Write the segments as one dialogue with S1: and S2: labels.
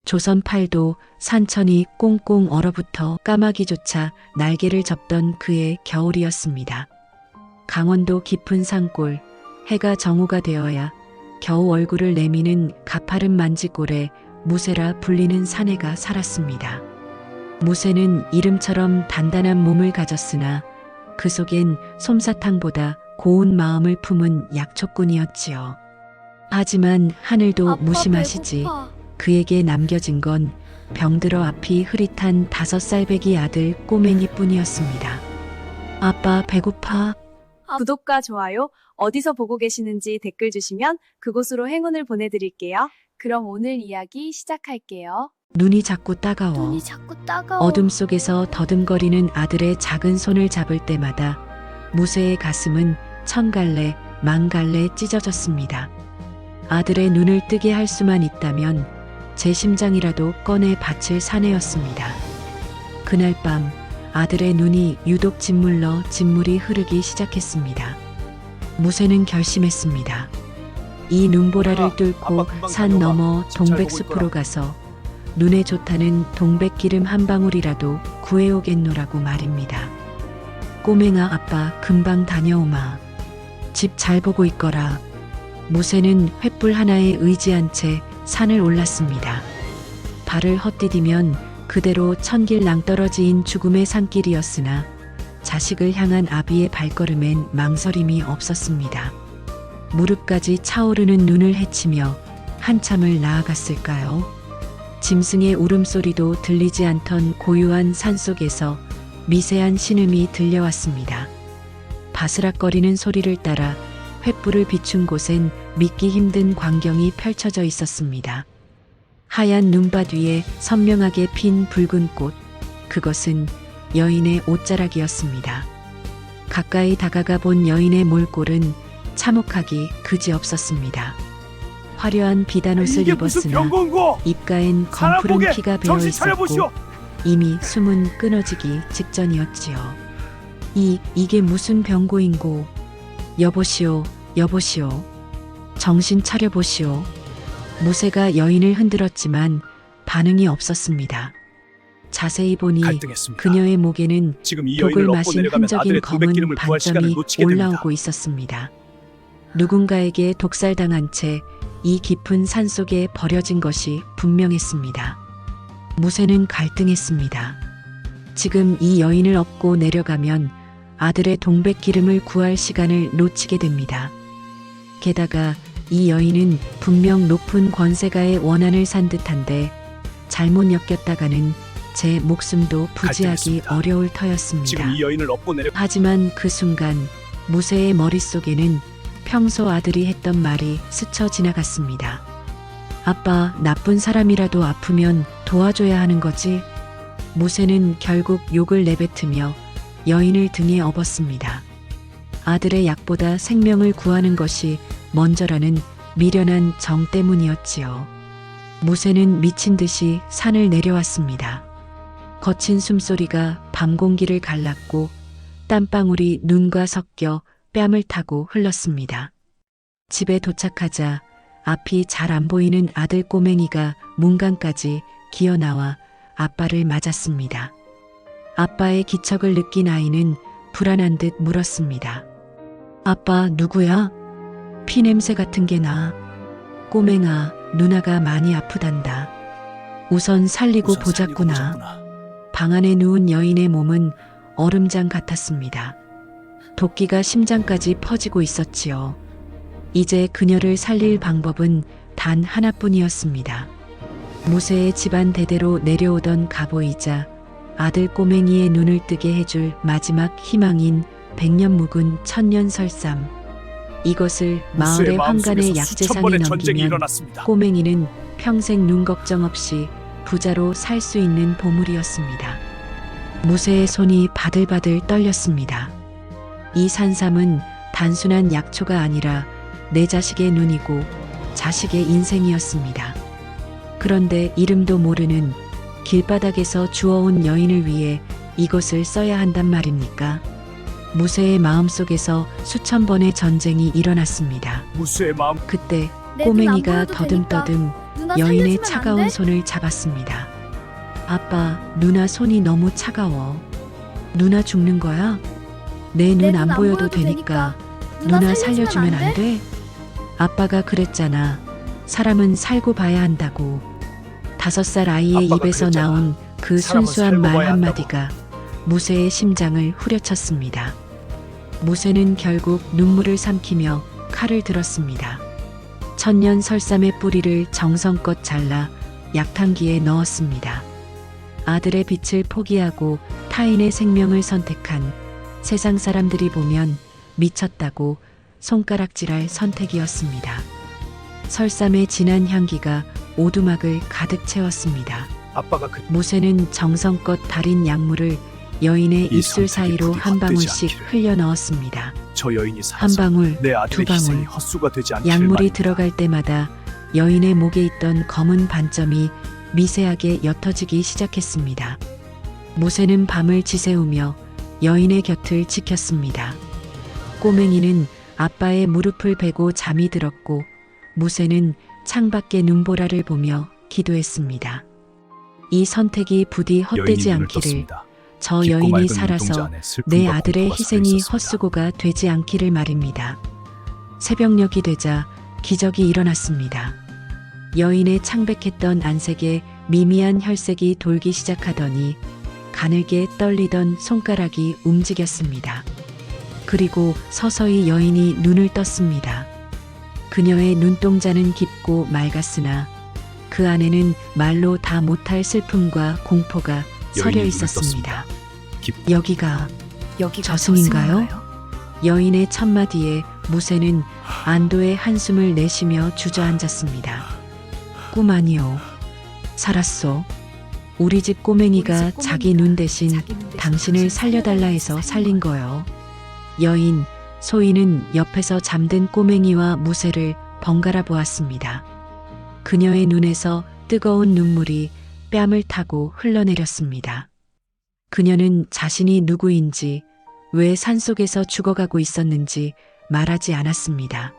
S1: 조선팔도 산천이 꽁꽁 얼어붙어 까마귀조차 날개를 접던 그의 겨울이었습니다. 강원도 깊은 산골, 해가 정오가 되어야 겨우 얼굴을 내미는 가파른 만지골에 무쇠라 불리는 사내가 살았습니다. 무쇠는 이름처럼 단단한 몸을 가졌으나 그 속엔 솜사탕보다 고운 마음을 품은 약초꾼이었지요. 하지만 하늘도 무심하시지 그에게 남겨진 건 병들어 앞이 흐릿한 5살배기 아들 꼬맹이뿐이었습니다. 아빠 배고파?
S2: 구독과 좋아요, 어디서 보고 계시는지 댓글 주시면 그곳으로 행운을 보내드릴게요. 그럼 오늘 이야기 시작할게요.
S1: 눈이 자꾸 따가워.
S3: 눈이 자꾸 따가워.
S1: 어둠 속에서 더듬거리는 아들의 작은 손을 잡을 때마다 무쇠의 가슴은 1000갈래, 10,000갈래 찢어졌습니다. 아들의 눈을 뜨게 할 수만 있다면 제 심장이라도 꺼내 바칠 사내였습니다. 그날 밤 아들의 눈이 유독 짓물러 진물이 흐르기 시작했습니다. 무쇠는 결심했습니다. 이 눈보라를 뚫고 산 너머 동백숲으로 가서 눈에 좋다는 동백기름 한 방울이라도 구해오겠노라고 말입니다. 꼬맹아 아빠 금방 다녀오마. 집 잘 보고 있거라. 무쇠는 횃불 하나에 의지한 채 산을 올랐습니다. 발을 헛디디면 그대로 천길 낭떠러지인 죽음의 산길이었으나 자식을 향한 아비의 발걸음엔 망설임이 없었습니다. 무릎까지 차오르는 눈을 헤치며 한참을 나아갔을까요? 짐승의 울음소리도 들리지 않던 고요한 산속에서 미세한 신음이 들려왔습니다. 바스락거리는 소리를 따라 횃불을 비춘 곳엔 믿기 힘든 광경이 펼쳐져 있었습니다. 하얀 눈밭 위에 선명하게 핀 붉은 꽃, 그것은 여인의 옷자락이었습니다. 가까이 다가가 본 여인의 몰골은 참혹하기 그지없었습니다. 화려한 비단옷을 입었으나 입가엔 검푸른 피가 배어 있었고 이미 숨은 끊어지기 직전이었지요. 이게 무슨 병고인고. 여보시오, 여보시오. 정신 차려보시오. 무쇠가 여인을 흔들었지만 반응이 없었습니다. 자세히 보니
S4: 갈등했습니다.
S1: 그녀의 목에는
S4: 지금 이
S1: 독을
S4: 여인을
S1: 마신
S4: 얻고 내려가면
S1: 흔적인
S4: 아들의
S1: 검은
S4: 동백기름을 구할 시간을
S1: 반점이
S4: 놓치게 됩니다.
S1: 올라오고 있었습니다. 누군가에게 독살당한 채 이 깊은 산속에 버려진 것이 분명했습니다. 무쇠는 갈등했습니다. 지금 이 여인을 업고 내려가면 아들의 동백기름을 구할 시간을 놓치게 됩니다. 게다가 이 여인은 분명 높은 권세가의 원한을 산 듯한데 잘못 엮였다가는 제 목숨도 부지하기
S4: 갈등했습니다.
S1: 어려울 터였습니다.
S4: 지금 이 여인을 업고 내려
S1: 하지만 그 순간 무쇠의 머릿속에는 평소 아들이 했던 말이 스쳐 지나갔습니다. 아빠, 나쁜 사람이라도 아프면 도와줘야 하는 거지? 무쇠는 결국 욕을 내뱉으며 여인을 등에 업었습니다. 아들의 약보다 생명을 구하는 것이 먼저라는 미련한 정 때문이었지요. 무쇠는 미친 듯이 산을 내려왔습니다. 거친 숨소리가 밤 공기를 갈랐고 땀방울이 눈과 섞여 뺨을 타고 흘렀습니다. 집에 도착하자 앞이 잘 안 보이는 아들 꼬맹이가 문간까지 기어나와 아빠를 맞았습니다. 아빠의 기척을 느낀 아이는 불안한 듯 물었습니다. 아빠 누구야? 피냄새 같은 게 나. 꼬맹아, 누나가 많이 아프단다. 우선 살리고 보자꾸나. 방 안에 누운 여인의 몸은 얼음장 같았습니다. 도끼가 심장까지 퍼지고 있었지요. 이제 그녀를 살릴 방법은 단 하나뿐이었습니다. 무쇠의 집안 대대로 내려오던 가보이자 아들 꼬맹이의 눈을 뜨게 해줄 마지막 희망인 100년 묵은 천년설삼. 이것을 마을의 황간의 약재상이 넘기면 꼬맹이는 평생 눈 걱정 없이 부자로 살 수 있는 보물이었습니다. 무쇠의 손이 바들바들 떨렸습니다. 이 산삼은 단순한 약초가 아니라 내 자식의 눈이고 자식의 인생이었습니다. 그런데 이름도 모르는 길바닥에서 주워온 여인을 위해 이것을 써야 한단 말입니까? 무쇠의 마음속에서 수천 번의 전쟁이 일어났습니다.
S4: 무쇠의 마음
S1: 그때
S3: 내눈안
S1: 꼬맹이가
S3: 보여도
S1: 더듬더듬
S3: 되니까
S1: 여인의
S3: 살려주면 안
S1: 차가운
S3: 돼?
S1: 손을 잡았습니다. 아빠, 누나 손이 너무 차가워. 누나 죽는 거야? 내 눈 안 보여도 되니까 누나 살려주면 안 돼? 아빠가 그랬잖아. 사람은 살고 봐야 한다고. 5살 아이의
S4: 아빠가
S1: 입에서
S4: 그랬잖아.
S1: 나온 그
S4: 사람은
S1: 순수한
S4: 살고
S1: 말
S4: 봐야
S1: 한마디가 무쇠의 심장을 후려쳤습니다. 무쇠는 결국 눈물을 삼키며 칼을 들었습니다. 천년 설삼의 뿌리를 정성껏 잘라 약탕기에 넣었습니다. 아들의 빛을 포기하고 타인의 생명을 선택한 세상 사람들이 보면 미쳤다고 손가락질할 선택이었습니다. 설삼의 진한 향기가 오두막을 가득 채웠습니다.
S4: 아빠가 그
S1: 무쇠는 정성껏 달인 약물을 여인의
S4: 이
S1: 입술
S4: 선택이
S1: 사이로
S4: 부디
S1: 한
S4: 헛되지
S1: 방울씩
S4: 않기를.
S1: 흘려 넣었습니다.
S4: 저 여인이
S1: 한
S4: 살아서
S1: 방울,
S4: 내 아들의
S1: 두
S4: 희생이
S1: 방울.
S4: 헛수가 되지 않기를
S1: 약물이
S4: 말입니다.
S1: 들어갈 때마다 여인의 목에 있던 검은 반점이 미세하게 옅어지기 시작했습니다. 무쇠는 밤을 지새우며 여인의 곁을 지켰습니다. 꼬맹이는 아빠의 무릎을 베고 잠이 들었고 무쇠는 창밖의 눈보라를 보며 기도했습니다. 이 선택이 부디 헛되지
S4: 여인이 눈을
S1: 않기를,
S4: 떴습니다.
S1: 저
S4: 깊고
S1: 여인이
S4: 맑은
S1: 살아서
S4: 눈동자 안에 슬픔과
S1: 내 아들의
S4: 공포가
S1: 희생이
S4: 섞여 있었습니다.
S1: 헛수고가 되지 않기를 말입니다. 새벽녘이 되자 기적이 일어났습니다. 여인의 창백했던 안색에 미미한 혈색이 돌기 시작하더니 가늘게 떨리던 손가락이 움직였습니다. 그리고 서서히 여인이 눈을 떴습니다. 그녀의 눈동자는 깊고 맑았으나 그 안에는 말로 다 못할 슬픔과 공포가 서려
S4: 눈을
S1: 있었습니다.
S4: 깊-
S1: 여기가
S2: 여기가
S1: 저승인가요?
S2: 저승인가요?
S1: 여인의 첫마디에 무쇠는 안도의 한숨을 내쉬며 주저앉았습니다. 꿈 아니오. 살았소. 우리 집 꼬맹이가 자기 눈 대신 당신을 살려달라 해서 살린 거요. 여인, 소인은 옆에서 잠든 꼬맹이와 무쇠를 번갈아 보았습니다. 그녀의 눈에서 뜨거운 눈물이 뺨을 타고 흘러내렸습니다. 그녀는 자신이 누구인지, 왜 산속에서 죽어가고 있었는지 말하지 않았습니다.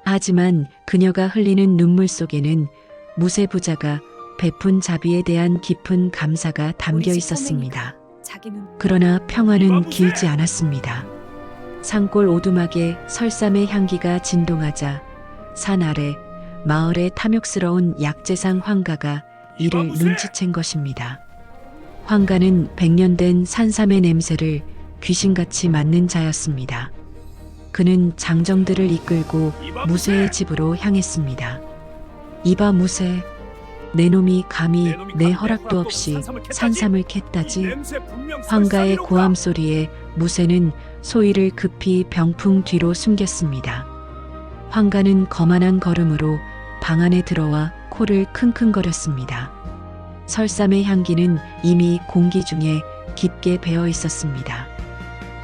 S1: 하지만 그녀가 흘리는 눈물 속에는 무쇠 부자가 베푼 자비에 대한 깊은 감사가 담겨 있었습니다. 그러나 평화는 길지 않았습니다. 산골 오두막에 설삼의 향기가 진동하자 산 아래 마을의 탐욕스러운 약재상 황가가 이를 눈치챈 것입니다. 황가는 100년 된 산삼의 냄새를 귀신같이 맡는 자였습니다. 그는 장정들을 이끌고 무쇠의 집으로 향했습니다. 이봐 무쇠, 내 놈이 감히 내 허락도 없이 산삼을 캤다지. 황가의 고함 소리에 무쇠는 소희를 급히 병풍 뒤로 숨겼습니다. 황가는 거만한 걸음으로 방 안에 들어와 코를 킁킁거렸습니다. 설삼의 향기는 이미 공기 중에 깊게 배어 있었습니다.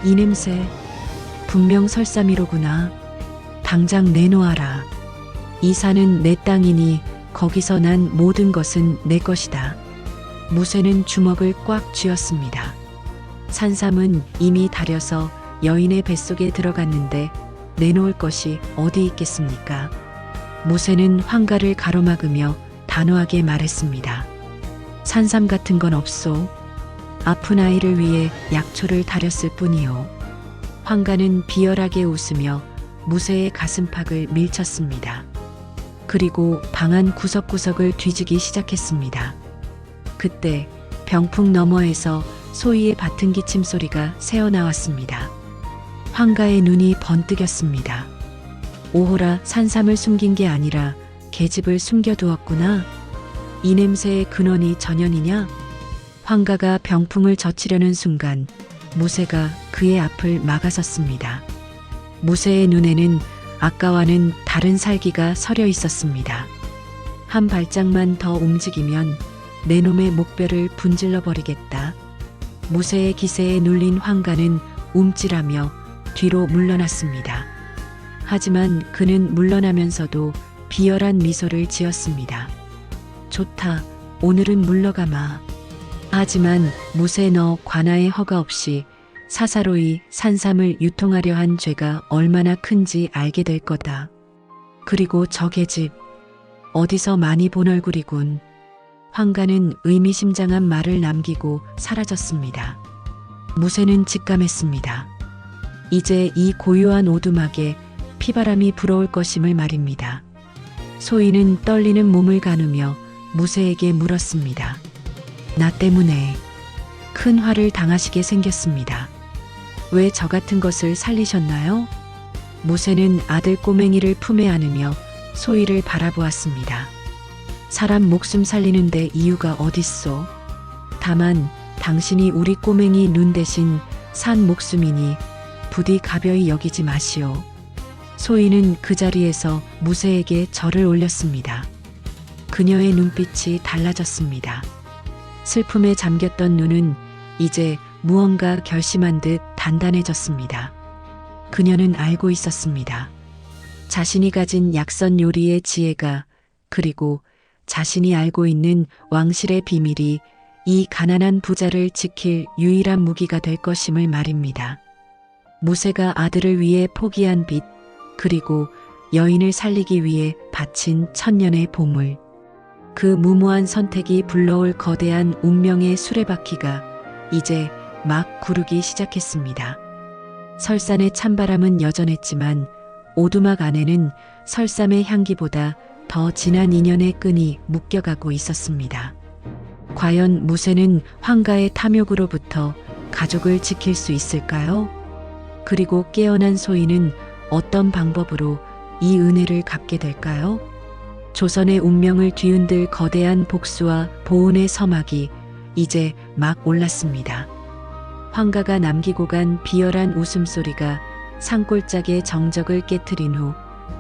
S1: 이 냄새, 분명 설삼이로구나. 당장 내놓아라. 이 산은 내 땅이니 거기서 난 모든 것은 내 것이다. 무쇠는 주먹을 꽉 쥐었습니다. 산삼은 이미 달여서 여인의 뱃속에 들어갔는데 내놓을 것이 어디 있겠습니까? 무쇠는 황가를 가로막으며 단호하게 말했습니다. 산삼 같은 건 없소. 아픈 아이를 위해 약초를 다렸을 뿐이요. 황가는 비열하게 웃으며 무쇠의 가슴팍을 밀쳤습니다. 그리고 방 안 구석구석을 뒤지기 시작했습니다. 그때 병풍 너머에서 소희의 바튼 기침 소리가 새어나왔습니다. 황가의 눈이 번뜩였습니다. 오호라, 산삼을 숨긴 게 아니라 계집을 숨겨두었구나. 이 냄새의 근원이 전연이냐? 황가가 병풍을 젖히려는 순간 무쇠가 그의 앞을 막아섰습니다. 무쇠의 눈에는 아까와는 다른 살기가 서려 있었습니다. 한 발짝만 더 움직이면 내 놈의 목뼈를 분질러 버리겠다. 무쇠의 기세에 눌린 황가는 움찔하며 뒤로 물러났습니다. 하지만 그는 물러나면서도 비열한 미소를 지었습니다. 좋다. 오늘은 물러가마. 하지만 무쇠 너 관아의 허가 없이 사사로이 산삼을 유통하려 한 죄가 얼마나 큰지 알게 될 거다. 그리고 저 계집, 어디서 많이 본 얼굴이군. 황가는 의미심장한 말을 남기고 사라졌습니다. 무쇠는 직감했습니다. 이제 이 고요한 오두막에 피바람이 불어올 것임을 말입니다. 소희는 떨리는 몸을 가누며 무쇠에게 물었습니다. 나 때문에 큰 화를 당하시게 생겼습니다. 왜 저 같은 것을 살리셨나요? 무쇠는 아들 꼬맹이를 품에 안으며 소희를 바라보았습니다. 사람 목숨 살리는데 이유가 어딨소? 다만 당신이 우리 꼬맹이 눈 대신 산 목숨이니 부디 가벼이 여기지 마시오. 소희는 그 자리에서 무쇠에게 절을 올렸습니다. 그녀의 눈빛이 달라졌습니다. 슬픔에 잠겼던 눈은 이제 무언가 결심한 듯 단단해졌습니다. 그녀는 알고 있었습니다. 자신이 가진 약선 요리의 지혜가, 그리고 자신이 알고 있는 왕실의 비밀이 이 가난한 부자를 지킬 유일한 무기가 될 것임을 말입니다. 무쇠가 아들을 위해 포기한 빚, 그리고 여인을 살리기 위해 바친 천년의 보물. 그 무모한 선택이 불러올 거대한 운명의 수레바퀴가 이제 막 구르기 시작했습니다. 설산의 찬바람은 여전했지만 오두막 안에는 설삼의 향기보다 더 진한 인연의 끈이 묶여가고 있었습니다. 과연 무쇠는 황가의 탐욕으로부터 가족을 지킬 수 있을까요? 그리고 깨어난 소희는 어떤 방법으로 이 은혜를 갚게 될까요? 조선의 운명을 뒤흔들 거대한 복수와 보은의 서막이 이제 막 올랐습니다. 황가가 남기고 간 비열한 웃음소리가 산골짜기의 정적을 깨트린 후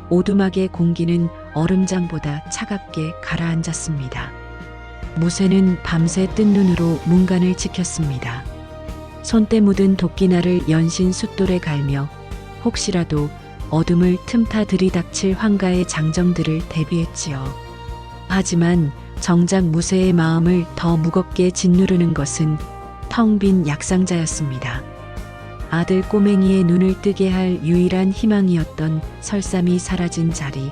S1: 오두막의 공기는 얼음장보다 차갑게 가라앉았습니다. 무쇠는 밤새 뜬 눈으로 문간을 지켰습니다. 손때 묻은 도끼날을 연신 숫돌에 갈며 혹시라도 어둠을 틈타 들이닥칠 황가의 장정들을 대비했지요. 하지만 정작 무쇠의 마음을 더 무겁게 짓누르는 것은 텅 빈 약상자였습니다. 아들 꼬맹이의 눈을 뜨게 할 유일한 희망이었던 설삼이 사라진 자리,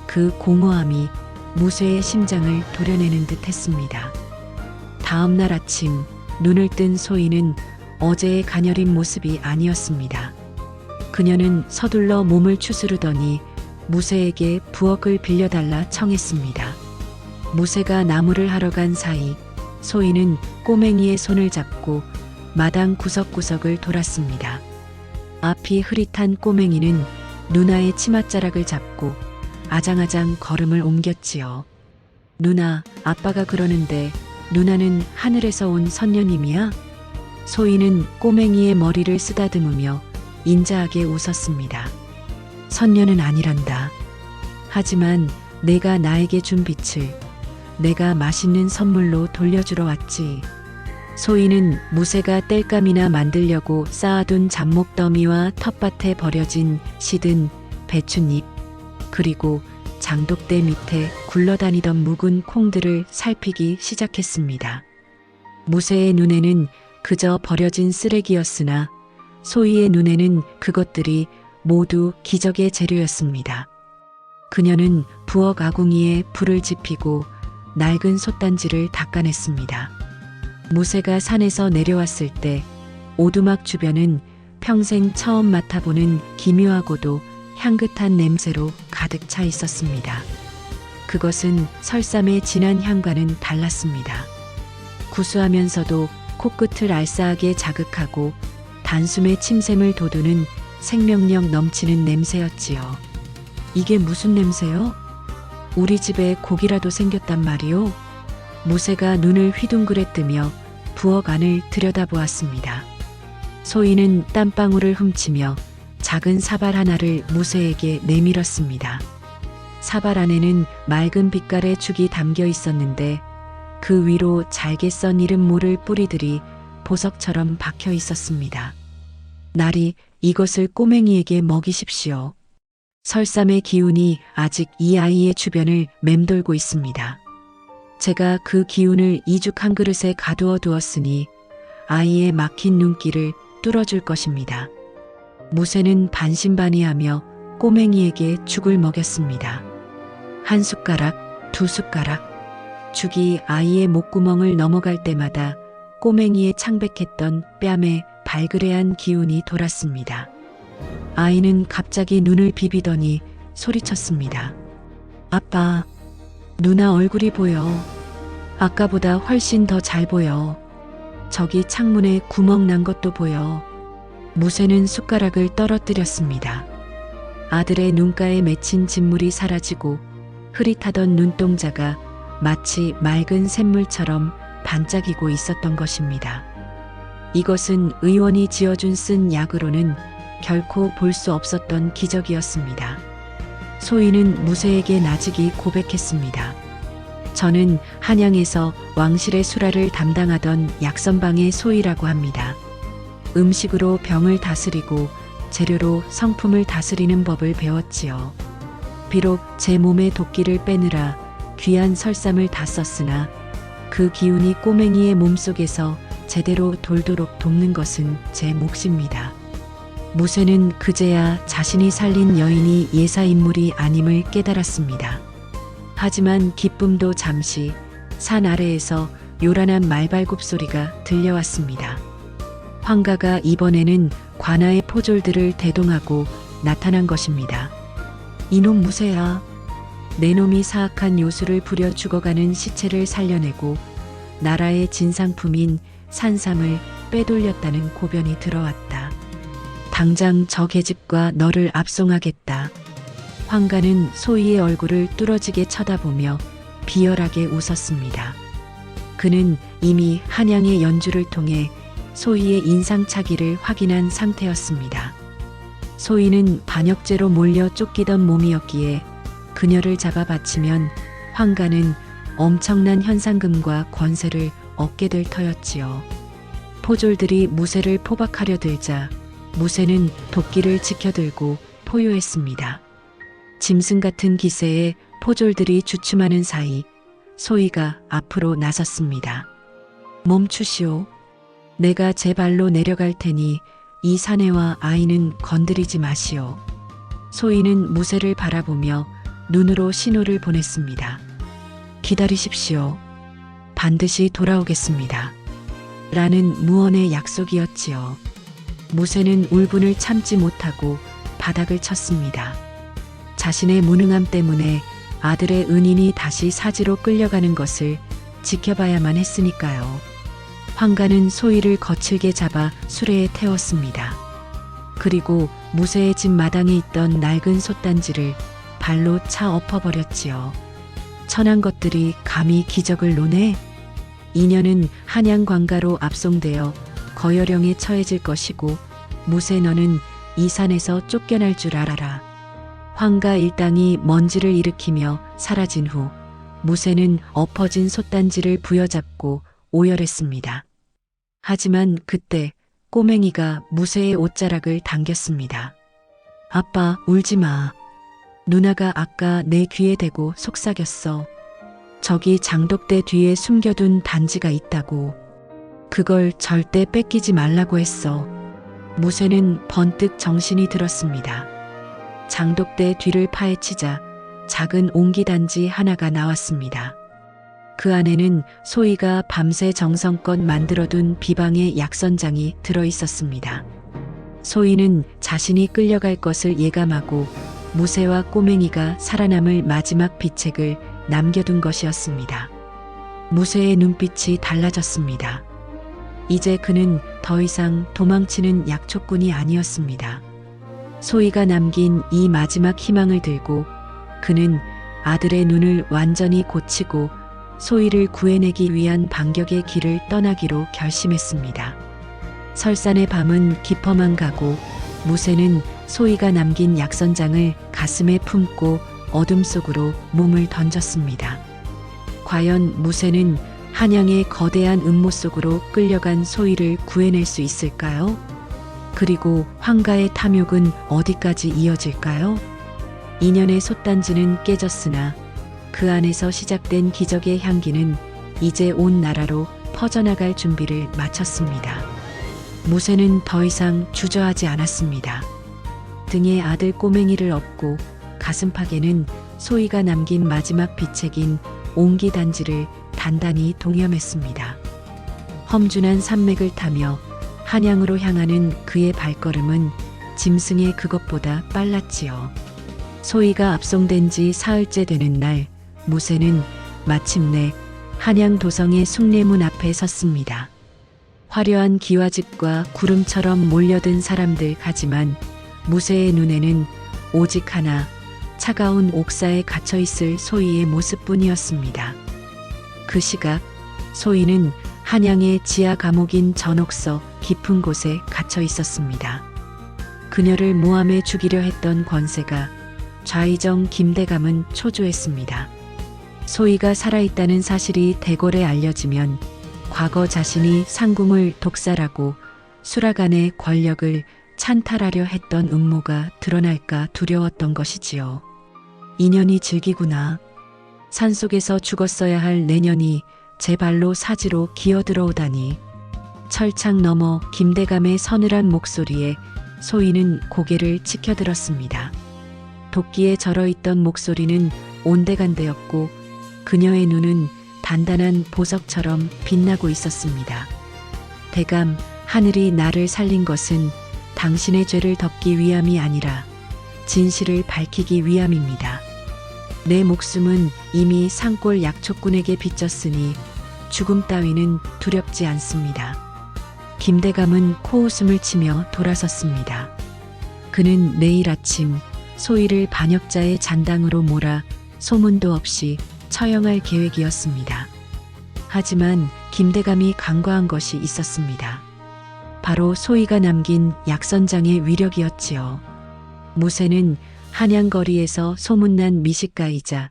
S1: 그 공허함이 무쇠의 심장을 도려내는 듯 했습니다. 다음 날 아침 눈을 뜬 소희는 어제의 가녀린 모습이 아니었습니다. 그녀는 서둘러 몸을 추스르더니 무쇠에게 부엌을 빌려달라 청했습니다. 무쇠가 나무를 하러 간 사이 소희는 꼬맹이의 손을 잡고 마당 구석구석을 돌았습니다. 앞이 흐릿한 꼬맹이는 누나의 치맛자락을 잡고 아장아장 걸음을 옮겼지요. 누나, 아빠가 그러는데 누나는 하늘에서 온 선녀님이야? 소희는 꼬맹이의 머리를 쓰다듬으며 인자하게 웃었습니다. 선녀는 아니란다. 하지만 내가 나에게 준 빛을 내가 맛있는 선물로 돌려주러 왔지. 소희는 무쇠가 땔감이나 만들려고 쌓아둔 잡목더미와 텃밭에 버려진 시든 배춧잎, 그리고 장독대 밑에 굴러다니던 묵은 콩들을 살피기 시작했습니다. 무쇠의 눈에는 그저 버려진 쓰레기였으나 소희의 눈에는 그것들이 모두 기적의 재료였습니다. 그녀는 부엌 아궁이에 불을 지피고 낡은 솥단지를 닦아냈습니다. 무쇠가 산에서 내려왔을 때 오두막 주변은 평생 처음 맡아보는 기묘하고도 향긋한 냄새로 가득 차 있었습니다. 그것은 설삼의 진한 향과는 달랐습니다. 구수하면서도 코끝을 알싸하게 자극하고 단숨에 침샘을 돋우는 생명력 넘치는 냄새였지요. 이게 무슨 냄새요? 우리 집에 고기라도 생겼단 말이오? 무쇠가 눈을 휘둥그레 뜨며 부엌 안을 들여다보았습니다. 소희는 땀방울을 훔치며 작은 사발 하나를 무쇠에게 내밀었습니다. 사발 안에는 맑은 빛깔의 죽이 담겨 있었는데 그 위로 잘게 썬 이름 모를 뿌리들이 보석처럼 박혀 있었습니다. 나리, 이것을 꼬맹이에게 먹이십시오. 설삼의 기운이 아직 이 아이의 주변을 맴돌고 있습니다. 제가 그 기운을 이죽 한 그릇에 가두어 두었으니 아이의 막힌 눈길을 뚫어줄 것입니다. 무쇠는 반신반의하며 꼬맹이에게 죽을 먹였습니다. 한 숟가락, 두 숟가락. 죽이 아이의 목구멍을 넘어갈 때마다 꼬맹이의 창백했던 뺨에 발그레한 기운이 돌았습니다. 아이는 갑자기 눈을 비비더니 소리쳤습니다. 아빠, 누나 얼굴이 보여. 아까보다 훨씬 더 잘 보여. 저기 창문에 구멍 난 것도 보여. 무쇠는 숟가락을 떨어뜨렸습니다. 아들의 눈가에 맺힌 진물이 사라지고 흐릿하던 눈동자가 마치 맑은 샘물처럼 반짝이고 있었던 것입니다. 이것은 의원이 지어준 쓴 약으로는 결코 볼 수 없었던 기적이었습니다. 소희는 무쇠에게 나직이 고백했습니다. 저는 한양에서 왕실의 수라를 담당하던 약선방의 소희라고 합니다. 음식으로 병을 다스리고 재료로 성품을 다스리는 법을 배웠지요. 비록 제 몸에 도끼를 빼느라 귀한 설삼을 다 썼으나 그 기운이 꼬맹이의 몸속에서 제대로 돌도록 돕는 것은 제 몫입니다. 무쇠는 그제야 자신이 살린 여인이 예사인물이 아님을 깨달았습니다. 하지만 기쁨도 잠시 산 아래에서 요란한 말발굽 소리가 들려왔습니다. 황가가 이번에는 관아의 포졸들을 대동하고 나타난 것입니다. 이놈 무쇠야, 내 놈이 사악한 요술을 부려 죽어가는 시체를 살려내고 나라의 진상품인 산삼을 빼돌렸다는 고변이 들어왔다. 당장 저 계집과 너를 압송하겠다. 황가는 소희의 얼굴을 뚫어지게 쳐다보며 비열하게 웃었습니다. 그는 이미 한양의 연주를 통해 소희의 인상차기를 확인한 상태였습니다. 소희는 반역죄로 몰려 쫓기던 몸이었기에 그녀를 잡아 바치면 황가는 엄청난 현상금과 권세를 얻게 될 터였지요. 포졸들이 무쇠를 포박하려 들자 무쇠는 도끼를 지켜들고 포효했습니다. 짐승 같은 기세에 포졸들이 주춤하는 사이 소희가 앞으로 나섰습니다. 멈추시오. 내가 제 발로 내려갈 테니 이 사내와 아이는 건드리지 마시오. 소희는 무쇠를 바라보며 눈으로 신호를 보냈습니다. 기다리십시오. 반드시 돌아오겠습니다. 라는 무언의 약속이었지요. 무쇠는 울분을 참지 못하고 바닥을 쳤습니다. 자신의 무능함 때문에 아들의 은인이 다시 사지로 끌려가는 것을 지켜봐야만 했으니까요. 황가는 소희를 거칠게 잡아 수레에 태웠습니다. 그리고 무쇠의 집 마당에 있던 낡은 솥단지를 발로 차 엎어버렸지요. 천한 것들이 감히 기적을 노네? 이녀는 한양 관가로 압송되어 거여령에 처해질 것이고 무쇠 너는 이 산에서 쫓겨날 줄 알아라. 황가 일당이 먼지를 일으키며 사라진 후 무쇠는 엎어진 솥단지를 부여잡고 오열했습니다. 하지만 그때 꼬맹이가 무쇠의 옷자락을 당겼습니다. 아빠, 울지 마. 누나가 아까 내 귀에 대고 속삭였어. 저기 장독대 뒤에 숨겨둔 단지가 있다고. 그걸 절대 뺏기지 말라고 했어. 무쇠는 번뜩 정신이 들었습니다. 장독대 뒤를 파헤치자 작은 옹기단지 하나가 나왔습니다. 그 안에는 소희가 밤새 정성껏 만들어둔 비방의 약선장이 들어있었습니다. 소희는 자신이 끌려갈 것을 예감하고 무쇠와 꼬맹이가 살아남을 마지막 비책을 남겨둔 것이었습니다. 무쇠의 눈빛이 달라졌습니다. 이제 그는 더 이상 도망치는 약초꾼이 아니었습니다. 소희가 남긴 이 마지막 희망을 들고 그는 아들의 눈을 완전히 고치고 소희를 구해내기 위한 반격의 길을 떠나기로 결심했습니다. 설산의 밤은 깊어만 가고 무쇠는 소희가 남긴 약선장을 가슴에 품고 어둠 속으로 몸을 던졌습니다. 과연 무쇠는 한양의 거대한 음모 속으로 끌려간 소희를 구해낼 수 있을까요? 그리고 황가의 탐욕은 어디까지 이어질까요? 인연의 솥단지는 깨졌으나 그 안에서 시작된 기적의 향기는 이제 온 나라로 퍼져나갈 준비를 마쳤습니다. 무쇠는 더 이상 주저하지 않았습니다. 등에 아들 꼬맹이를 업고 가슴팍에는 소희가 남긴 마지막 비책인 옹기 단지를 단단히 동염했습니다. 험준한 산맥을 타며 한양으로 향하는 그의 발걸음은 짐승의 그것보다 빨랐지요. 소희가 압송된 지 사흘째 되는 날, 무쇠는 마침내 한양 도성의 숭례문 앞에 섰습니다. 화려한 기와집과 구름처럼 몰려든 사람들 하지만 무쇠의 눈에는 오직 하나, 차가운 옥사에 갇혀있을 소희의 모습뿐이었습니다. 그 시각 소희는 한양의 지하 감옥인 전옥서 깊은 곳에 갇혀 있었습니다. 그녀를 모함해 죽이려 했던 권세가 좌의정 김대감은 초조했습니다. 소희가 살아있다는 사실이 대궐에 알려지면 과거 자신이 상궁을 독살하고 수라간의 권력을 찬탈하려 했던 음모가 드러날까 두려웠던 것이지요. 인연이 즐기구나. 산속에서 죽었어야 할 내년이 제 발로 사지로 기어들어오다니. 철창 너머 김대감의 서늘한 목소리에 소희는 고개를 치켜들었습니다. 도끼에 절어있던 목소리는 온데간데였고 그녀의 눈은 단단한 보석처럼 빛나고 있었습니다. 대감, 하늘이 나를 살린 것은 당신의 죄를 덮기 위함이 아니라 진실을 밝히기 위함입니다. 내 목숨은 이미 산골 약초꾼에게 빚졌으니 죽음 따위는 두렵지 않습니다. 김대감은 코웃음을 치며 돌아섰습니다. 그는 내일 아침 소희를 반역자의 잔당으로 몰아 소문도 없이 처형할 계획이었습니다. 하지만 김대감이 간과한 것이 있었습니다. 바로 소희가 남긴 약선장의 위력이었지요. 무쇠는 한양거리에서 소문난 미식가이자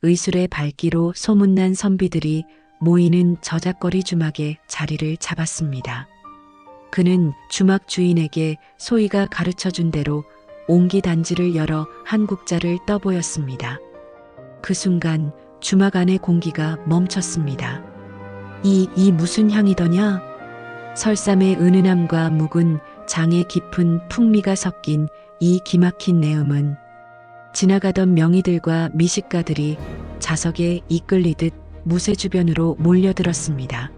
S1: 의술의 발기로 소문난 선비들이 모이는 저작거리 주막에 자리를 잡았습니다. 그는 주막 주인에게 소희가 가르쳐준 대로 옹기 단지를 열어 한 국자를 떠보였습니다. 그 순간 주막 안의 공기가 멈췄습니다. 이 무슨 향이더냐? 설삼의 은은함과 묵은 장의 깊은 풍미가 섞인 이 기막힌 내음은 지나가던 명의들과 미식가들이 자석에 이끌리듯 무쇠 주변으로 몰려들었습니다.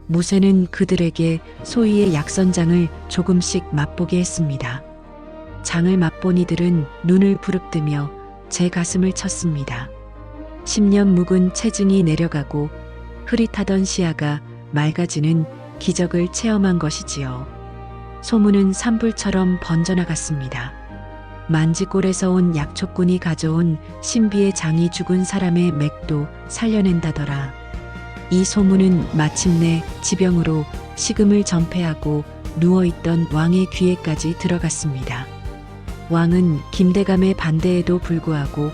S1: 무쇠는 그들에게 소희의 약선장을 조금씩 맛보게 했습니다. 장을 맛본 이들은 눈을 부릅뜨며 제 가슴을 쳤습니다. 10년 묵은 체증이 내려가고 흐릿하던 시야가 맑아지는 기적을 체험한 것이지요. 소문은 산불처럼 번져나갔습니다. 만지골에서 온 약초꾼이 가져온 신비의 장이 죽은 사람의 맥도 살려낸다더라. 이 소문은 마침내 지병으로 식음을 전폐하고 누워있던 왕의 귀에까지 들어갔습니다. 왕은 김대감의 반대에도 불구하고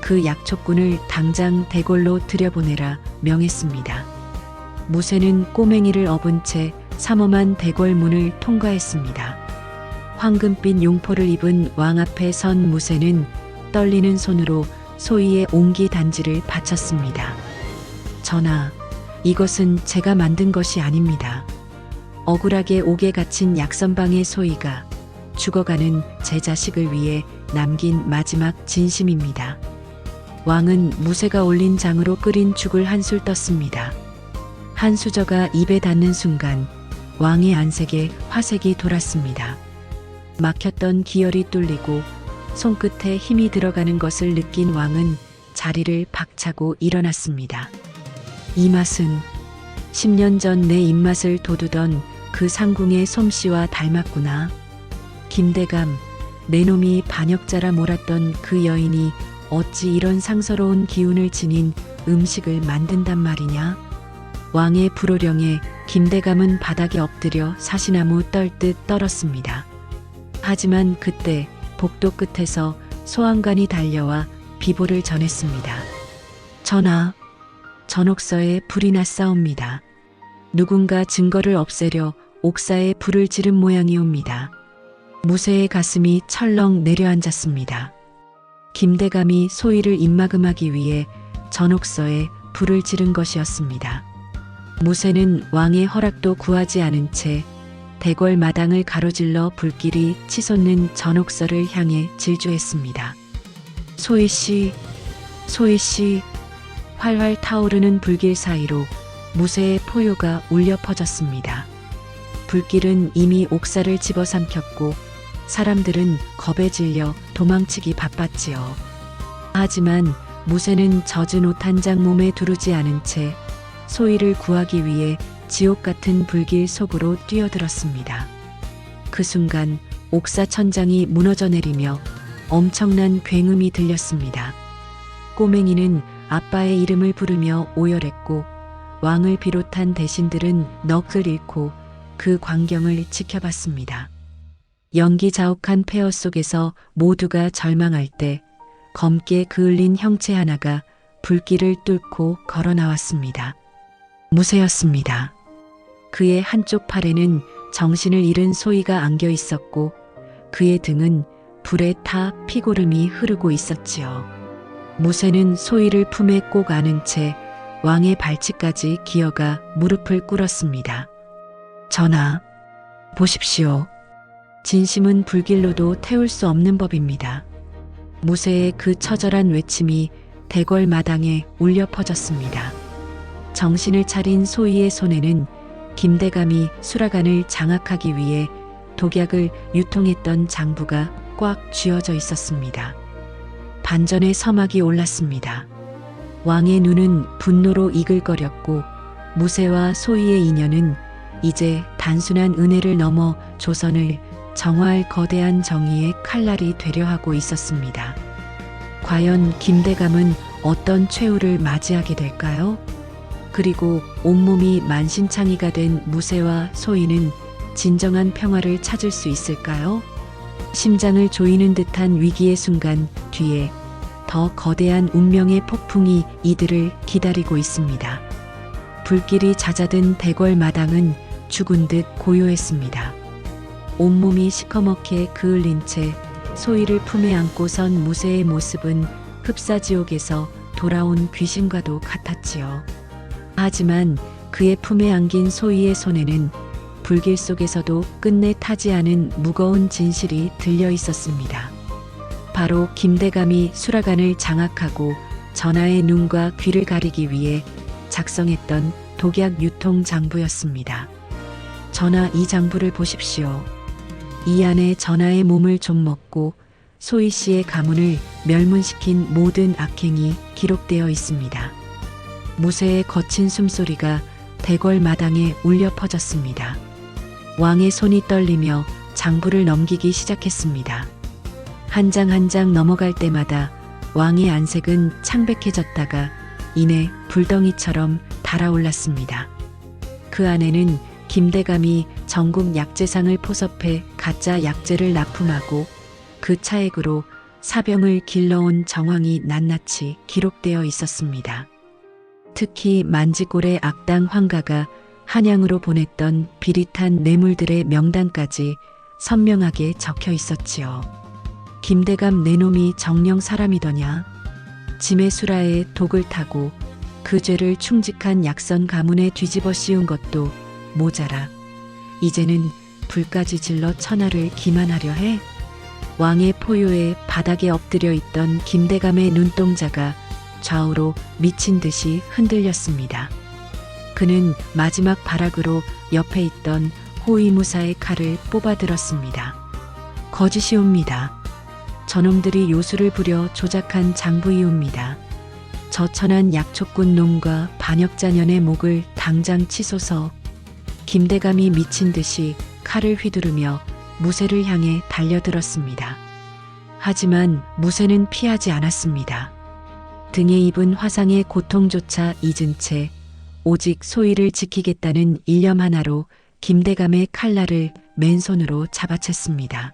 S1: 그 약초꾼을 당장 대궐로 들여보내라 명했습니다. 무쇠는 꼬맹이를 업은 채 삼엄한 대궐 문을 통과했습니다. 황금빛 용포를 입은 왕 앞에 선 무쇠는 떨리는 손으로 소희의 옹기 단지를 바쳤습니다. 전하, 이것은 제가 만든 것이 아닙니다. 억울하게 옥에 갇힌 약선방의 소희가 죽어가는 제 자식을 위해 남긴 마지막 진심입니다. 왕은 무쇠가 올린 장으로 끓인 죽을 한술 떴습니다. 한 수저가 입에 닿는 순간 왕의 안색에 화색이 돌았습니다. 막혔던 기혈이 뚫리고 손끝에 힘이 들어가는 것을 느낀 왕은 자리를 박차고 일어났습니다. 이 맛은 10년 전 내 입맛을 돋우던 그 상궁의 솜씨와 닮았구나. 김대감, 내 놈이 반역자라 몰았던 그 여인이 어찌 이런 상서로운 기운을 지닌 음식을 만든단 말이냐? 왕의 불호령에 김대감은 바닥에 엎드려 사시나무 떨듯 떨었습니다. 하지만 그때 복도 끝에서 소환관이 달려와 비보를 전했습니다. 전하, 전옥서에 불이 났사옵니다. 누군가 증거를 없애려 옥사에 불을 지른 모양이옵니다. 무쇠의 가슴이 철렁 내려앉았습니다. 김대감이 소희를 입막음하기 위해 전옥서에 불을 지른 것이었습니다. 무쇠는 왕의 허락도 구하지 않은 채 대궐 마당을 가로질러 불길이 치솟는 전옥서를 향해 질주했습니다. 소희 씨, 소희 씨. 활활 타오르는 불길 사이로 무쇠의 포효가 울려 퍼졌습니다. 불길은 이미 옥사를 집어삼켰고 사람들은 겁에 질려 도망치기 바빴지요. 하지만 무쇠는 젖은 옷 한 장 몸에 두르지 않은 채 소희를 구하기 위해 지옥 같은 불길 속으로 뛰어들었습니다. 그 순간 옥사 천장이 무너져 내리며 엄청난 굉음이 들렸습니다. 꼬맹이는 아빠의 이름을 부르며 오열했고 왕을 비롯한 대신들은 넋을 잃고 그 광경을 지켜봤습니다. 연기자욱한 폐허 속에서 모두가 절망할 때 검게 그을린 형체 하나가 불길을 뚫고 걸어 나왔습니다. 무쇠였습니다. 그의 한쪽 팔에는 정신을 잃은 소희가 안겨 있었고 그의 등은 불에 타 피고름이 흐르고 있었지요. 무쇠는 소희를 품에 꼭 안은 채 왕의 발치까지 기어가 무릎을 꿇었습니다. 전하, 보십시오. 진심은 불길로도 태울 수 없는 법입니다. 무쇠의 그 처절한 외침이 대궐 마당에 울려 퍼졌습니다. 정신을 차린 소희의 손에는 김대감이 수라간을 장악하기 위해 독약을 유통했던 장부가 꽉 쥐어져 있었습니다. 반전의 서막이 올랐습니다. 왕의 눈은 분노로 이글거렸고 무쇠와 소희의 인연은 이제 단순한 은혜를 넘어 조선을 정화할 거대한 정의의 칼날이 되려 하고 있었습니다. 과연 김대감은 어떤 최후를 맞이하게 될까요? 그리고 온몸이 만신창이가 된 무쇠와 소희는 진정한 평화를 찾을 수 있을까요? 심장을 조이는 듯한 위기의 순간 뒤에 더 거대한 운명의 폭풍이 이들을 기다리고 있습니다. 불길이 잦아든 대궐 마당은 죽은 듯 고요했습니다. 온몸이 시커멓게 그을린 채 소희를 품에 안고 선 무쇠의 모습은 흡사지옥에서 돌아온 귀신과도 같았지요. 하지만 그의 품에 안긴 소희의 손에는 불길 속에서도 끝내 타지 않은 무거운 진실이 들려 있었습니다. 바로 김대감이 수라간을 장악하고 전하의 눈과 귀를 가리기 위해 작성했던 독약 유통 장부였습니다. 전하, 이 장부를 보십시오. 이 안에 전하의 몸을 좀 먹고 소희 씨의 가문을 멸문시킨 모든 악행이 기록되어 있습니다. 무쇠의 거친 숨소리가 대궐 마당에 울려 퍼졌습니다. 왕의 손이 떨리며 장부를 넘기기 시작했습니다. 한 장 한 장 넘어갈 때마다 왕의 안색은 창백해졌다가 이내 불덩이처럼 달아올랐습니다. 그 안에는 김대감이 전국 약재상을 포섭해 가짜 약재를 납품하고 그 차액으로 사병을 길러온 정황이 낱낱이 기록되어 있었습니다. 특히 만지골의 악당 황가가 한양으로 보냈던 비릿한 뇌물들의 명단까지 선명하게 적혀 있었지요. 김대감 내놈이 정녕 사람이더냐. 지매수라에 독을 타고 그 죄를 충직한 약선 가문에 뒤집어 씌운 것도 모자라 이제는 불까지 질러 천하를 기만하려 해. 왕의 포효에 바닥에 엎드려 있던 김대감의 눈동자가 좌우로 미친 듯이 흔들렸습니다. 그는 마지막 발악으로 옆에 있던 호위무사의 칼을 뽑아들었습니다. 거짓이옵니다. 저놈들이 요술을 부려 조작한 장부이옵니다. 저천한 약초꾼 놈과 반역자년의 목을 당장 치소서. 김대감이 미친 듯이 칼을 휘두르며 무쇠를 향해 달려들었습니다. 하지만 무쇠는 피하지 않았습니다. 등에 입은 화상의 고통조차 잊은 채 오직 소희를 지키겠다는 일념 하나로 김대감의 칼날을 맨손으로 잡아챘습니다.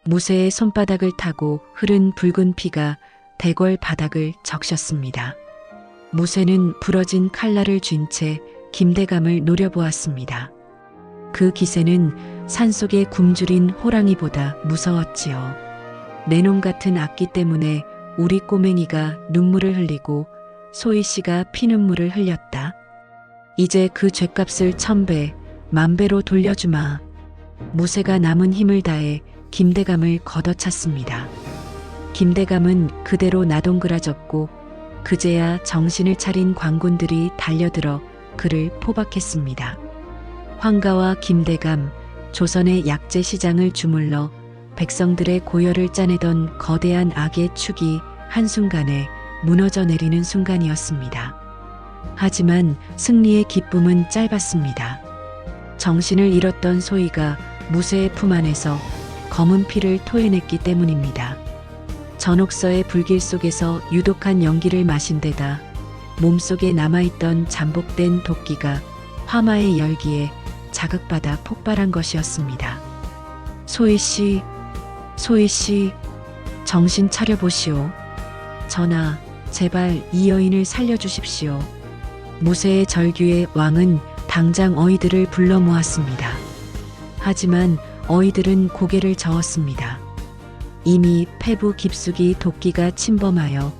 S1: 무쇠의 손바닥을 타고 흐른 붉은 피가 대궐 바닥을 적셨습니다. 무쇠는 부러진 칼날을 쥔 채 김대감을 노려보았습니다. 그 기세는 산속에 굶주린 호랑이보다 무서웠지요. 내놈 같은 악기 때문에 우리 꼬맹이가 눈물을 흘리고 소희 씨가 피눈물을 흘렸다. 이제 그 죄값을 1000배, 10,000배로 돌려주마. 무쇠가 남은 힘을 다해 김대감을 걷어찼습니다. 김대감은 그대로 나동그라졌고 그제야 정신을 차린 광군들이 달려들어 그를 포박했습니다. 황가와 김대감, 조선의 약재 시장을 주물러 백성들의 고열을 짜내던 거대한 악의 축이 한순간에 무너져 내리는 순간이었습니다. 하지만 승리의 기쁨은 짧았습니다. 정신을 잃었던 소희가 무쇠의 품 안에서 검은 피를 토해냈기 때문입니다. 전옥서의 불길 속에서 유독한 연기를 마신 데다 몸속에 남아있던 잠복된 도끼가 화마의 열기에 자극받아 폭발한 것이었습니다. 소희 씨, 소희 씨, 정신 차려보시오. 전하, 제발 이 여인을 살려주십시오. 무쇠의 절규의 왕은 당장 어이들을 불러 모았습니다. 하지만 어이들은 고개를 저었습니다. 이미 폐부 깊숙이 도끼가 침범하여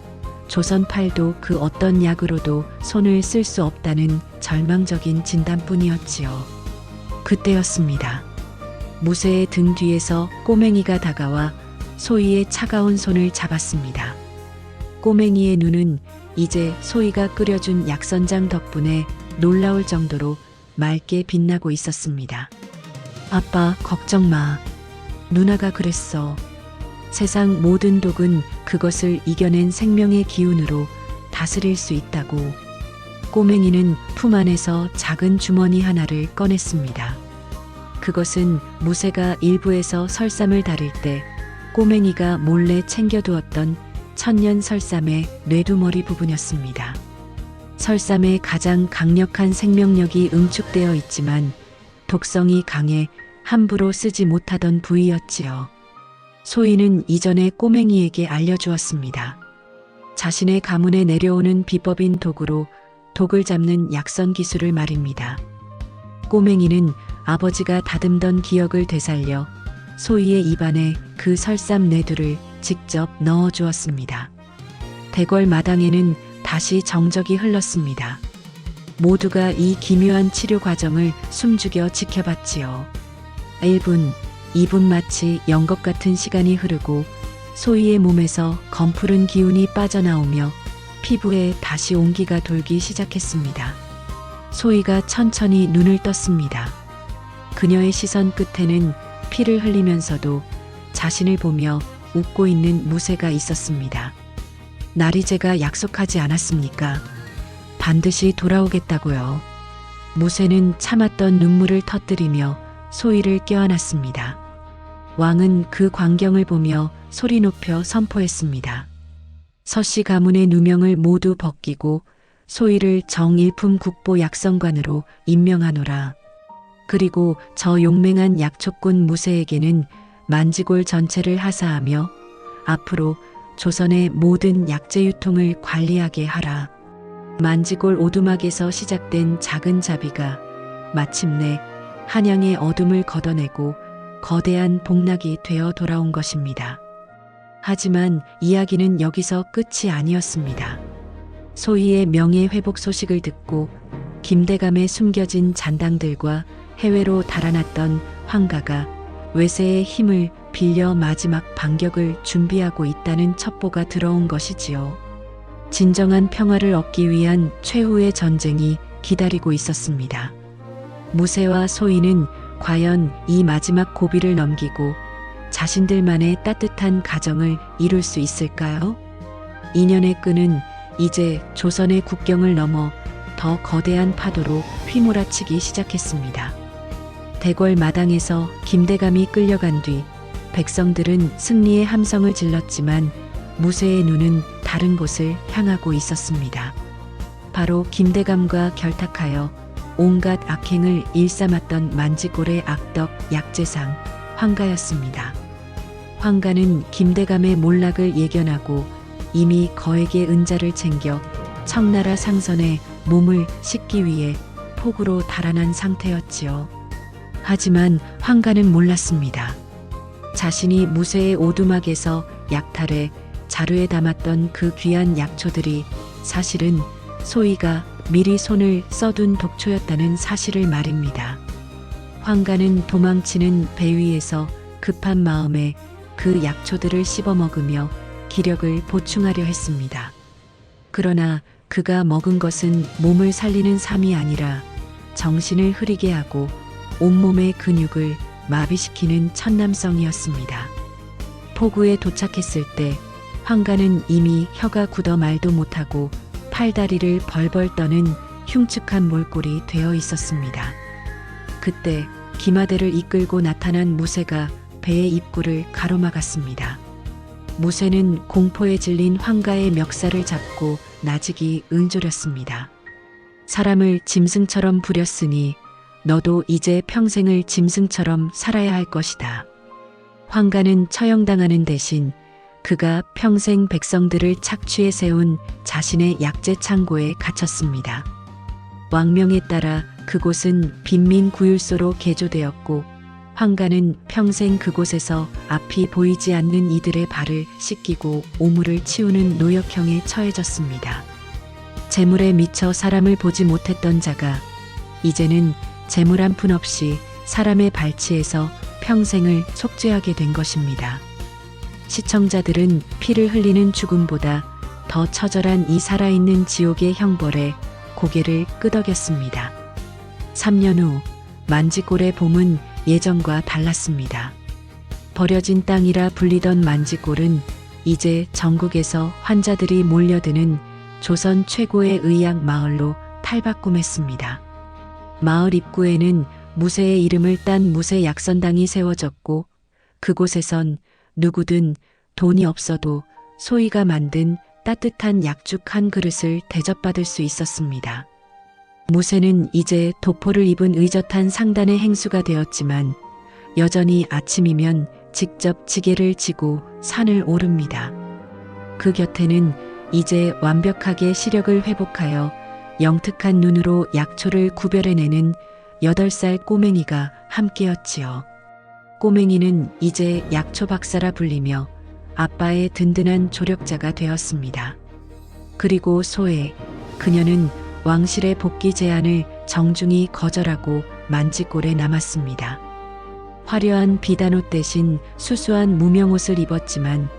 S1: 조선팔도 그 어떤 약으로도 손을 쓸 수 없다는 절망적인 진단뿐이었지요. 그때였습니다. 무쇠의 등 뒤에서 꼬맹이가 다가와 소희의 차가운 손을 잡았습니다. 꼬맹이의 눈은 이제 소희가 끓여준 약선장 덕분에 놀라울 정도로 맑게 빛나고 있었습니다. 아빠, 걱정 마. 누나가 그랬어. 세상 모든 독은 그것을 이겨낸 생명의 기운으로 다스릴 수 있다고. 꼬맹이는 품 안에서 작은 주머니 하나를 꺼냈습니다. 그것은 무쇠가 일부에서 설삼을 다릴 때 꼬맹이가 몰래 챙겨두었던 천년 설삼의 뇌두머리 부분이었습니다. 설삼의 가장 강력한 생명력이 응축되어 있지만 독성이 강해 함부로 쓰지 못하던 부위였지요. 소희는 이전에 꼬맹이에게 알려주었습니다. 자신의 가문에 내려오는 비법인 도구로 독을 잡는 약선 기술을 말입니다. 꼬맹이는 아버지가 다듬던 기억을 되살려 소희의 입안에 그 설삼 뇌두를 직접 넣어 주었습니다. 대궐 마당에는 다시 정적이 흘렀습니다. 모두가 이 기묘한 치료 과정을 숨죽여 지켜봤지요. 1분, 2분 마치 연것 같은 시간이 흐르고 소희의 몸에서 검푸른 기운이 빠져나오며 피부에 다시 온기가 돌기 시작했습니다. 소희가 천천히 눈을 떴습니다. 그녀의 시선 끝에는 피를 흘리면서도 자신을 보며 웃고 있는 무쇠가 있었습니다. 날이 제가 약속하지 않았습니까? 반드시 돌아오겠다고요. 무쇠는 참았던 눈물을 터뜨리며 소희를 껴안았습니다. 왕은 그 광경을 보며 소리 높여 선포했습니다. 서씨 가문의 누명을 모두 벗기고 소희를 정일품 국보 약성관으로 임명하노라. 그리고 저 용맹한 약초꾼 무쇠에게는 만지골 전체를 하사하며 앞으로 조선의 모든 약재 유통을 관리하게 하라. 만지골 오두막에서 시작된 작은 자비가 마침내 한양의 어둠을 걷어내고 거대한 복락이 되어 돌아온 것입니다. 하지만 이야기는 여기서 끝이 아니었습니다. 소희의 명예 회복 소식을 듣고 김대감에 숨겨진 잔당들과 해외로 달아났던 황가가 외세의 힘을 빌려 마지막 반격을 준비하고 있다는 첩보가 들어온 것이지요. 진정한 평화를 얻기 위한 최후의 전쟁이 기다리고 있었습니다. 무쇠와 소희는 과연 이 마지막 고비를 넘기고 자신들만의 따뜻한 가정을 이룰 수 있을까요? 인연의 끈은 이제 조선의 국경을 넘어 더 거대한 파도로 휘몰아치기 시작했습니다. 대궐 마당에서 김대감이 끌려간 뒤 백성들은 승리의 함성을 질렀지만 무쇠의 눈은 다른 곳을 향하고 있었습니다. 바로 김대감과 결탁하여 온갖 악행을 일삼았던 만지골의 악덕 약재상 황가였습니다. 황가는 김대감의 몰락을 예견하고 이미 거액의 은자를 챙겨 청나라 상선에 몸을 싣기 위해 폭우로 달아난 상태였지요. 하지만 황가는 몰랐습니다. 자신이 무쇠의 오두막에서 약탈해 자루에 담았던 그 귀한 약초들이 사실은 소희가 미리 손을 써둔 독초였다는 사실을 말입니다. 황가는 도망치는 배 위에서 급한 마음에 그 약초들을 씹어먹으며 기력을 보충하려 했습니다. 그러나 그가 먹은 것은 몸을 살리는 삶이 아니라 정신을 흐리게 하고 온몸의 근육을 마비시키는 천남성이었습니다. 포구에 도착했을 때 황가는 이미 혀가 굳어 말도 못하고 팔다리를 벌벌 떠는 흉측한 몰골이 되어 있었습니다. 그때 기마대를 이끌고 나타난 무쇠가 배의 입구를 가로막았습니다. 무쇠는 공포에 질린 황가의 멱살을 잡고 나직이 응조렸습니다. 사람을 짐승처럼 부렸으니 너도 이제 평생을 짐승처럼 살아야 할 것이다. 황가는 처형당하는 대신 그가 평생 백성들을 착취해 세운 자신의 약재 창고에 갇혔습니다. 왕명에 따라 그곳은 빈민 구율소로 개조되었고 황가는 평생 그곳에서 앞이 보이지 않는 이들의 발을 씻기고 오물을 치우는 노역형에 처해졌습니다. 재물에 미쳐 사람을 보지 못했던 자가 이제는 재물 한 푼 없이 사람의 발치에서 평생을 속죄하게 된 것입니다. 시청자들은 피를 흘리는 죽음보다 더 처절한 이 살아있는 지옥의 형벌에 고개를 끄덕였습니다. 3년 후 만지골의 봄은 예전과 달랐습니다. 버려진 땅이라 불리던 만지골은 이제 전국에서 환자들이 몰려드는 조선 최고의 의학 마을로 탈바꿈했습니다. 마을 입구에는 무쇠의 이름을 딴 무쇠 약선당이 세워졌고 그곳에선 누구든 돈이 없어도 소이가 만든 따뜻한 약죽 한 그릇을 대접받을 수 있었습니다. 무쇠는 이제 도포를 입은 의젓한 상단의 행수가 되었지만 여전히 아침이면 직접 지게를 지고 산을 오릅니다. 그 곁에는 이제 완벽하게 시력을 회복하여 영특한 눈으로 약초를 구별해내는 8살 꼬맹이가 함께였지요. 꼬맹이는 이제 약초 박사라 불리며 아빠의 든든한 조력자가 되었습니다. 그리고 소혜, 그녀는 왕실의 복귀 제안을 정중히 거절하고 만지골에 남았습니다. 화려한 비단옷 대신 수수한 무명옷을 입었지만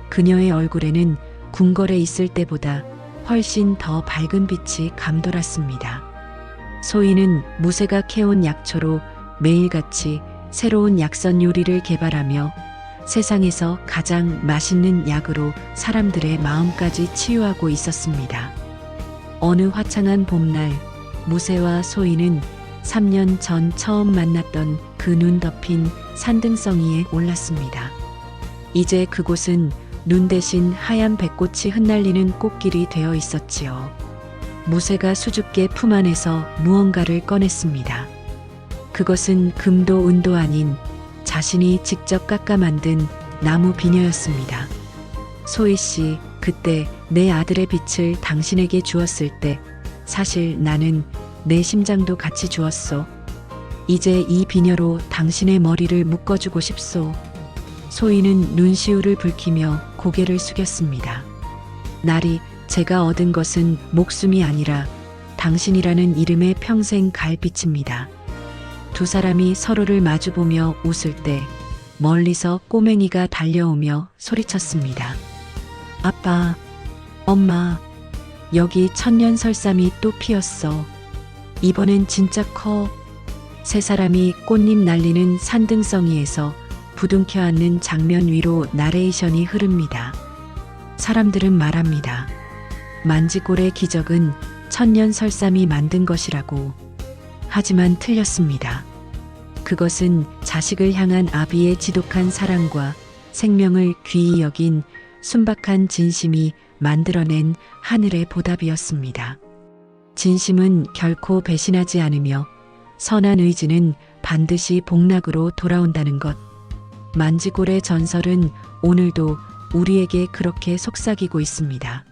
S1: 그녀의 얼굴에는 궁궐에 있을 때보다 훨씬 더 밝은 빛이 감돌았습니다. 소희는 무쇠가 캐온 약초로 매일같이 새로운 약선 요리를 개발하며 세상에서 가장 맛있는 약으로 사람들의 마음까지 치유하고 있었습니다. 어느 화창한 봄날 무쇠와 소희는 3년 전 처음 만났던 그 눈 덮인 산등성이에 올랐습니다. 이제 그곳은 눈 대신 하얀 백꽃이 흩날리는 꽃길이 되어 있었지요. 무쇠가 수줍게 품 안에서 무언가를 꺼냈습니다. 그것은 금도 은도 아닌 자신이 직접 깎아 만든 나무 비녀였습니다. 소희 씨, 그때 내 아들의 빛을 당신에게 주었을 때 사실 나는 내 심장도 같이 주었소. 이제 이 비녀로 당신의 머리를 묶어주고 싶소. 소희는 눈시울을 붉히며 고개를 숙였습니다. 날이 제가 얻은 것은 목숨이 아니라 당신이라는 이름의 평생 갈빛입니다. 두 사람이 서로를 마주보며 웃을 때 멀리서 꼬맹이가 달려오며 소리쳤습니다. 아빠, 엄마, 여기 천년설삼이 또 피었어. 이번엔 진짜 커. 세 사람이 꽃잎 날리는 산등성이에서 부둥켜 앉는 장면 위로 나레이션이 흐릅니다. 사람들은 말합니다. 만지골의 기적은 천년설삼이 만든 것이라고. 하지만 틀렸습니다. 그것은 자식을 향한 아비의 지독한 사랑과 생명을 귀히 여긴 순박한 진심이 만들어낸 하늘의 보답이었습니다. 진심은 결코 배신하지 않으며 선한 의지는 반드시 복락으로 돌아온다는 것. 만지골의 전설은 오늘도 우리에게 그렇게 속삭이고 있습니다.